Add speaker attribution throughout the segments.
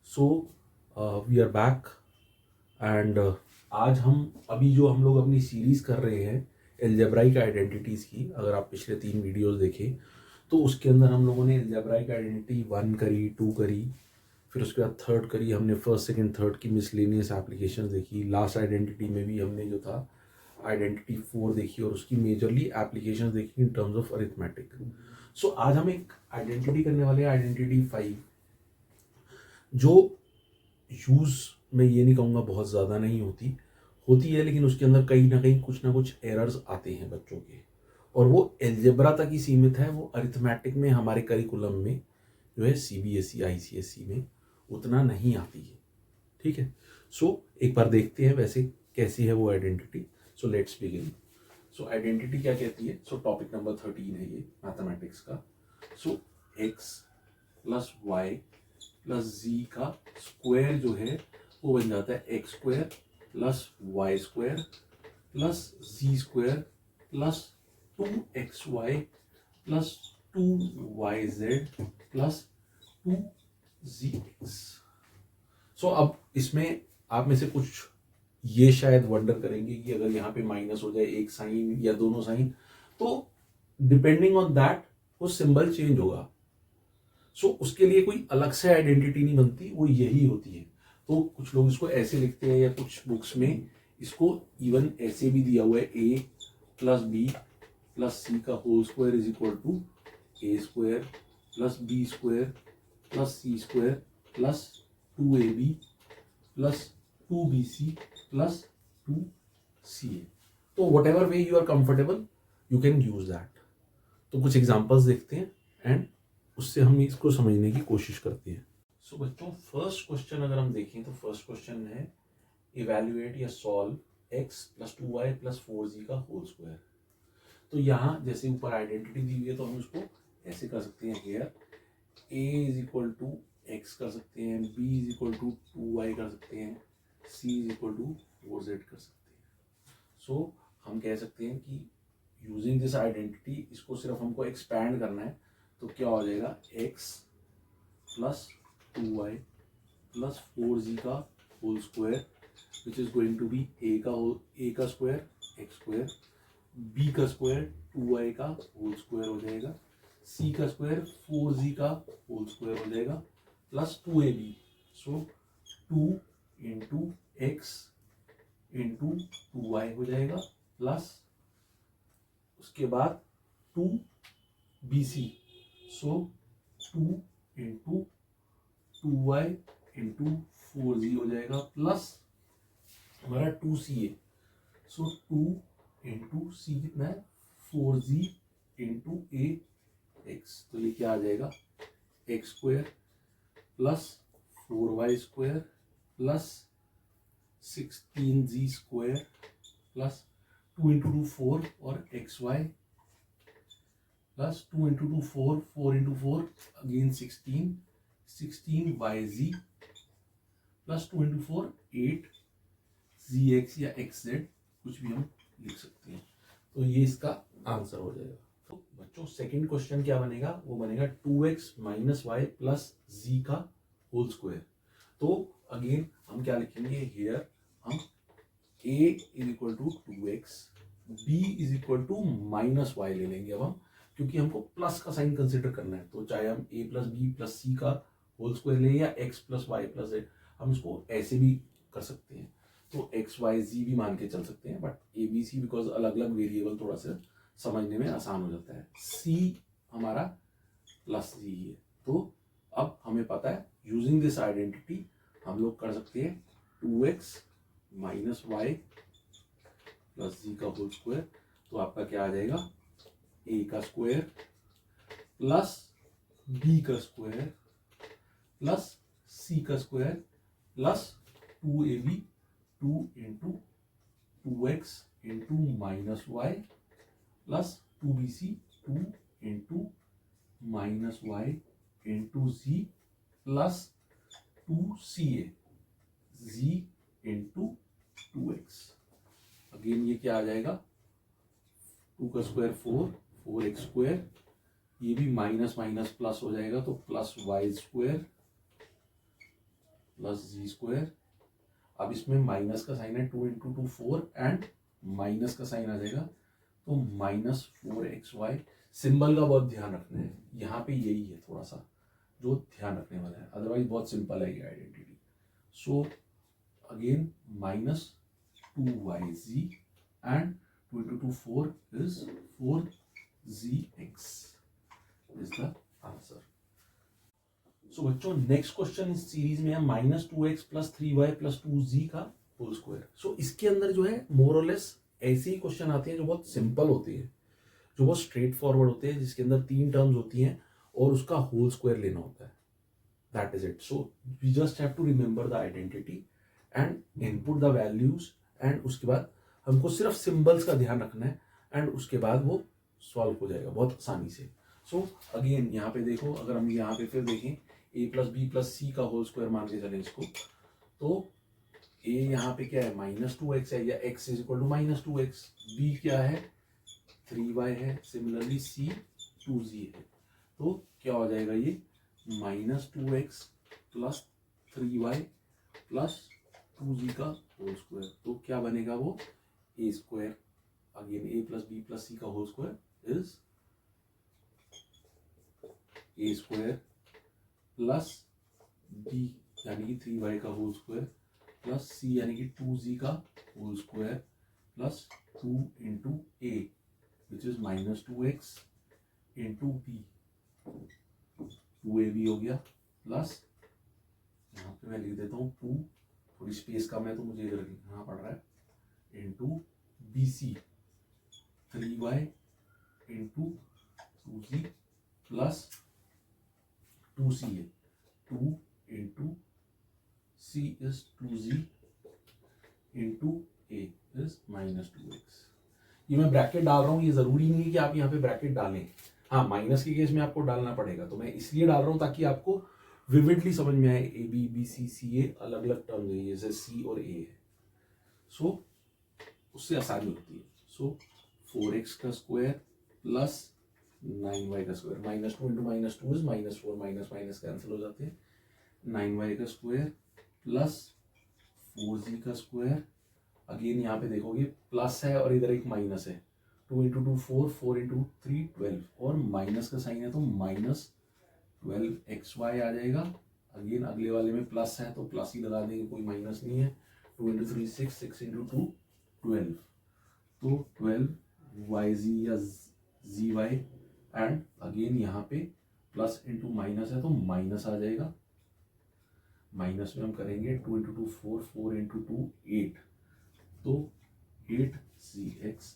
Speaker 1: So we are back and आज हम लोग अपनी सीरीज़ कर रहे हैं एल्जेब्राइक आइडेंटिटीज़ की। अगर आप पिछले 3 वीडियोस देखें तो उसके अंदर हम लोगों ने एल्जेब्राइक आइडेंटिटी 1 करी, 2 करी, फिर उसके बाद थर्ड करी। हमने फर्स्ट सेकंड थर्ड की मिसलेनियस एप्लीकेशंस देखी। लास्ट आइडेंटिटी में भी हमने जो था आइडेंटिटी 4 देखी और उसकी मेजरली एप्लीकेशंस देखी इन टर्म्स ऑफ अरिथमेटिक। सो आज हम एक आइडेंटिटी करने वाले हैं, आइडेंटिटी 5, जो यूज़ मैं ये नहीं कहूँगा बहुत ज़्यादा नहीं होती होती है, लेकिन उसके अंदर कहीं ना कहीं कुछ ना कुछ एरर्स आते हैं बच्चों के, और वो एल्जेब्रा तक ही सीमित है। वो अरिथमेटिक में हमारे करिकुलम में जो है सीबीएसई आईसीएसई में उतना नहीं आती है। ठीक है, सो एक बार देखते हैं वैसे कैसी है वो identity. So let's begin. So identity क्या कहती है? सो टॉपिक नंबर 13 है ये मैथमेटिक्स का। So X plus Y plus Z का स्क्वायर जो है वो बन जाता है X square plus Y square plus Z square plus 2xy plus 2yz plus 2zx। So अब इसमें आप में से कुछ ये शायद वंडर करेंगे कि अगर यहाँ पे माइनस हो जाए एक साइन या दोनों साइन, तो डिपेंडिंग ऑन दैट वो सिंबल चेंज होगा। सो उसके लिए कोई अलग से आइडेंटिटी नहीं बनती, वो यही होती है। तो कुछ लोग इसको ऐसे लिखते हैं या कुछ बुक्स में इसको इवन ऐसे भी दिया हुआ है, A plus B plus C का whole square is equal to A square plus B square plus C square plus 2ab plus 2bc plus 2ca। तो whatever way you are comfortable you can use that. तो कुछ examples देखते हैं and उससे हम इसको समझने की कोशिश करते हैं। सो बच्चों, फर्स्ट क्वेश्चन अगर हम देखें तो फर्स्ट क्वेश्चन है इवेल्युएट या solve x plus 2y plus 4z का होल स्क्वायर। तो यहाँ जैसे ऊपर आइडेंटिटी दी हुई है तो हम उसको ऐसे कर सकते हैं, here a is equal to X कर सकते हैं, b इज इक्वल टू 2y कर सकते हैं, c is equal to 4z कर सकते हैं। सो हम कह सकते हैं कि यूजिंग दिस आइडेंटिटी इसको सिर्फ हमको एक्सपैंड करना है। तो क्या हो जाएगा, x plus 2y plus 4z का whole square which is going to be a का स्क्वायर एक्स स्क्वायर, b का स्क्वायर 2y का होल स्क्वायर हो जाएगा, c का स्क्वायर 4z का होल स्क्वायर हो जाएगा प्लस 2ab। सो 2 इंटू एक्स इंटू 2y हो जाएगा प्लस उसके बाद 2bc। सो 2 इंटू 2y इंटू 4z हो जाएगा प्लस हमारा 2ca। सो 2 इंटू सी कितना है, 4z इंटू ए एक्स। तो ये क्या आ जाएगा, X square plus 4y square plus 16z square plus 2 into 2 4 और xy plus 2 into 2 4, 4 into 4 again 16yz plus 2 into 4 8 zx या xz कुछ भी हम लिख सकते हैं। तो ये इसका आंसर हो जाएगा। तो बच्चों सेकंड क्वेश्चन क्या बनेगा, वो बनेगा 2x minus Y plus z का होल स्क्वायर। तो अगेन हम क्या लिखेंगे, हेयर हम a is equal to 2x, b इज इक्वल टू माइनस वाई ले लेंगे अब हम, क्योंकि हमको प्लस का साइन कंसिडर करना है। तो चाहे हम a plus B plus C का होल स्क्वायर लें या x plus Y plus z, हम इसको ऐसे भी कर सकते हैं। तो एक्स वाई जी भी मान के चल सकते हैं, but A B C because अलग अलग वेरिएबल थोड़ा सा समझने में आसान हो जाता है। सी हमारा प्लस जी है। तो अब हमें पता है यूजिंग दिस आइडेंटिटी हम लोग कर सकते हैं 2x minus Y plus Z का होल स्क्वायर। तो आपका क्या आ जाएगा, ए का स्क्वायर प्लस बी का स्क्वायर प्लस सी का square plus 2ab 2 into 2x into minus Y plus 2bc 2 into minus Y into z plus 2ca z into 2x। Again ये क्या आ जाएगा, 2 का स्क्वायर 4, 4x स्क्वायर, ये भी minus minus plus हो जाएगा तो plus Y square plus Z square. अब इसमें माइनस का साइन है, 2 इंटू 2 4 एंड माइनस का साइन आ जाएगा तो -4xy। सिंबल का बहुत ध्यान रखना है, यहाँ पे यही है थोड़ा सा जो ध्यान रखने वाला है, अदरवाइज बहुत सिंपल है ये identity. So again -2yz and 2 into 2 4 is 4zx is the answer. So बच्चों नेक्स्ट क्वेश्चन इस सीरीज में है -2x plus 3y plus 2z का होल स्क्वायर। सो इसके अंदर जो है मोर और लेस ऐसे ही क्वेश्चन आते हैं जो बहुत सिंपल होते हैं, जो बहुत स्ट्रेट फॉरवर्ड होते हैं, जिसके अंदर 3 टर्म्स होती हैं और उसका होल स्क्वायर लेना होता है। That is it. So we just have to remember the identity and input the values, and उसके बाद हमको सिर्फ सिंबल्स का ध्यान रखना है एंड उसके बाद वो सॉल्व हो जाएगा बहुत आसानी से। सो अगेन यहाँ पे देखो, अगर हम यहाँ पे फिर देखें a plus B plus C का होल स्क्वायर मान के चलें इसको, तो a यहाँ पे क्या है -2x है, या x is equal to -2x, b क्या है 3y है, सिमिलरली c 2z है, तो क्या हो जाएगा ये -2x plus 3y plus 2z का होल स्क्वायर। तो क्या बनेगा वो a square, again a plus B plus C का whole square is a square plus b यानी कि 3y का होल स्क्वायर प्लस c यानी कि 2z का whole square plus 2 into a which is -2x into b, 2ab हो गया, plus यहाँ पे मैं लिख देता हूँ 2, थोड़ी स्पेस कम है तो मुझे इधर लिखना पड़ रहा है, into bc 3y into 2z plus 2c है, 2 into c is 2z into a is -2x। ये मैं ब्रैकेट डाल रहा हूँ, ये जरूरी नहीं है कि आप यहाँ पे ब्रैकेट डालें, हाँ माइनस के केस में आपको डालना पड़ेगा, तो मैं इसलिए डाल रहा हूँ ताकि आपको विविडली समझ में आए। ए बी बी सी सी ए अलग अलग टर्म है, जैसे सी और ए है, सो उससे आसानी होती है। सो 4x का स्क्वायर प्लस 9y का square, -2 into -2 is -4, minus minus cancel हो जाते हैं, 9y का स्क्वायर प्लस 4z का स्क्वायर, अगेन यहाँ पे देखोगे प्लस है और इधर एक माइनस है, 2 इंटू 2 4, 4 इंटू 3 12, और माइनस का साइन है तो -12xy आ जाएगा। अगेन अगले वाले में प्लस है तो प्लस ही लगा देंगे, कोई माइनस नहीं है, 2 इंटू 3 6, 6 इंटू 2 12, तो 12yz या zy, एंड अगेन यहाँ पे प्लस इंटू माइनस है तो माइनस आ जाएगा, माइनस में हम करेंगे 2 इंटू 2 4, 4 इंटू 2 8, तो 8cx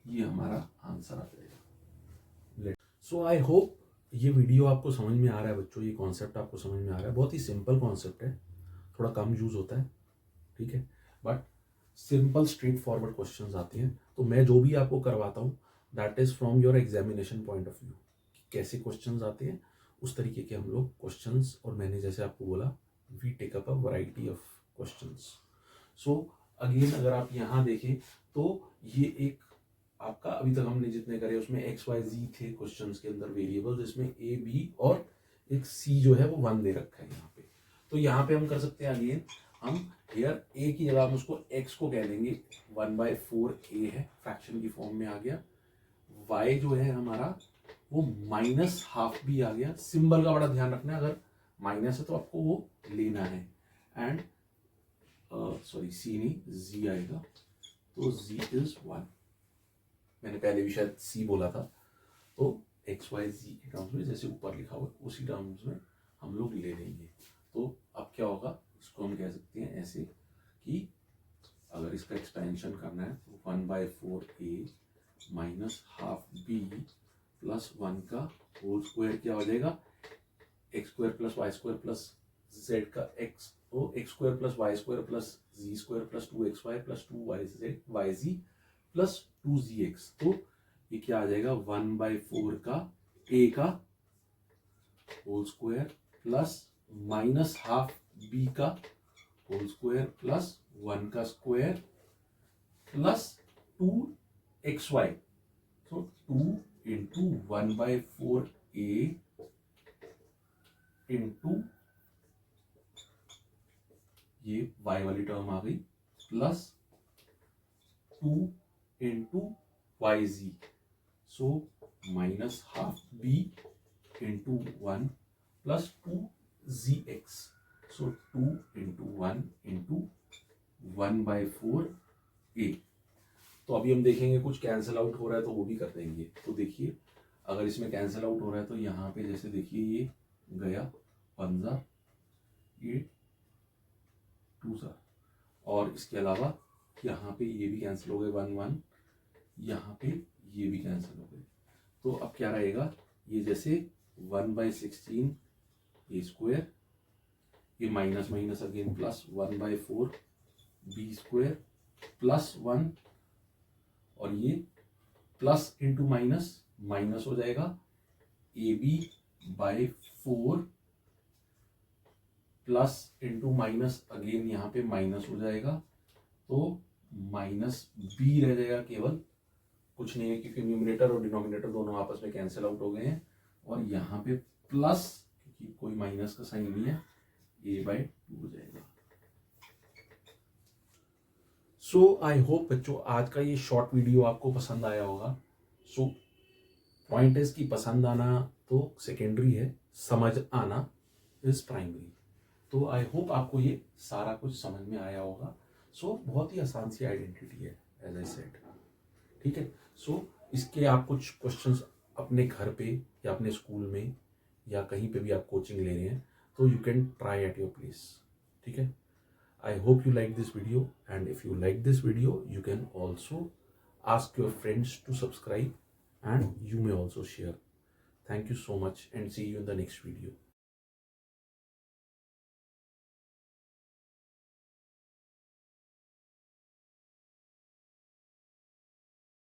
Speaker 1: ये हमारा आंसर आ जाएगा। सो आई होप ये वीडियो आपको समझ में आ रहा है बच्चों, ये कॉन्सेप्ट आपको समझ में आ रहा है, बहुत ही सिंपल कॉन्सेप्ट है, थोड़ा कम यूज होता है, ठीक है, but simple straight forward questions आते हैं। तो मैं जो भी आपको करवाता हूँ that is from your examination point of view, कैसे क्वेश्चंस आते हैं उस तरीके के हम लोग क्वेश्चंस, और मैंने जैसे आपको बोला we take up a variety of questions. So again अगर आप यहाँ देखें तो ये एक आपका अभी तक हमने जितने करे उसमें एक्स वाई जी थे क्वेश्चंस के अंदर वेरिएबल्स, इसमें ए बी और एक सी जो है वो 1 दे रखा है यहाँ पे। तो यहाँ पे हम कर सकते हैं अगेन, हम हेयर ए की जगह हम उसको एक्स को कह देंगे 1/4 है, फ्रैक्शन की फॉर्म में आ गया, y जो है हमारा वो -12 भी आ गया, सिंबल का बड़ा ध्यान रखना है, अगर माइनस है तो आपको वो लेना है, एंड सॉरी सी नहीं z आएगा, तो z इज 1, मैंने पहले भी शायद c बोला था, तो एक्स वाई जी के टर्म्स में जैसे ऊपर लिखा हुआ है उसी टर्म्स में हम लोग ले लेंगे। तो अब क्या होगा, इसको हम कह सकते हैं ऐसे कि अगर इसका एक्सपेंशन करना है तो 1/4a -12b प्लस 1 का होल स्क्वायर क्या हो जाएगा, X square plus Y square plus Z का एक्स, तो X square plus Y square plus Z square plus 2xy plus 2yz plus 2zx, तो ये क्या आ जाएगा 1/4 का a का होल स्क्वायर प्लस -12b का होल स्क्वायर प्लस 1 का स्क्वायर प्लस 2xy, तो 2 into 1/4a into b into 1 plus 2zx. So 2 into 1 into 1 by 4a. तो अभी हम देखेंगे कुछ कैंसिल आउट हो रहा है तो वो भी कर देंगे। तो देखिए अगर इसमें कैंसिल आउट हो रहा है तो यहाँ पे जैसे देखिए ये गया 15, ये 2 सा, और इसके अलावा यहाँ पे ये भी कैंसिल हो गए 1 1, यहाँ पे ये भी कैंसिल हो गए। तो अब क्या रहेगा, ये जैसे 1/16 ए स्क्वायर, ये minus minus again plus 1/4 B square plus 1, और ये प्लस इंटू माइनस माइनस हो जाएगा A B by 4 plus into minus again यहाँ पे माइनस हो जाएगा, तो माइनस बी रह जाएगा केवल, कुछ नहीं है क्योंकि न्यूमिनेटर और डिनोमिनेटर दोनों आपस में कैंसिल आउट हो गए हैं। और यहाँ पे प्लस, क्योंकि कोई माइनस का साइन नहीं है, a/2 हो जाएगा। सो आई होप बच्चों आज का ये शॉर्ट वीडियो आपको पसंद आया होगा। सो पॉइंट इज कि पसंद आना तो सेकेंडरी है, समझ आना इज प्राइमरी। तो आई होप आपको ये सारा कुछ समझ में आया होगा। सो बहुत ही आसान सी आइडेंटिटी है एज आई सेड, ठीक है। सो इसके आप कुछ क्वेश्चंस अपने घर पे या अपने स्कूल में या कहीं पे भी आप कोचिंग ले रहे हैं तो you can try at your place, ठीक है। I hope you like this video, and if you like this video you can also ask your friends to subscribe, and you may also share. Thank you so much and see you in the next video.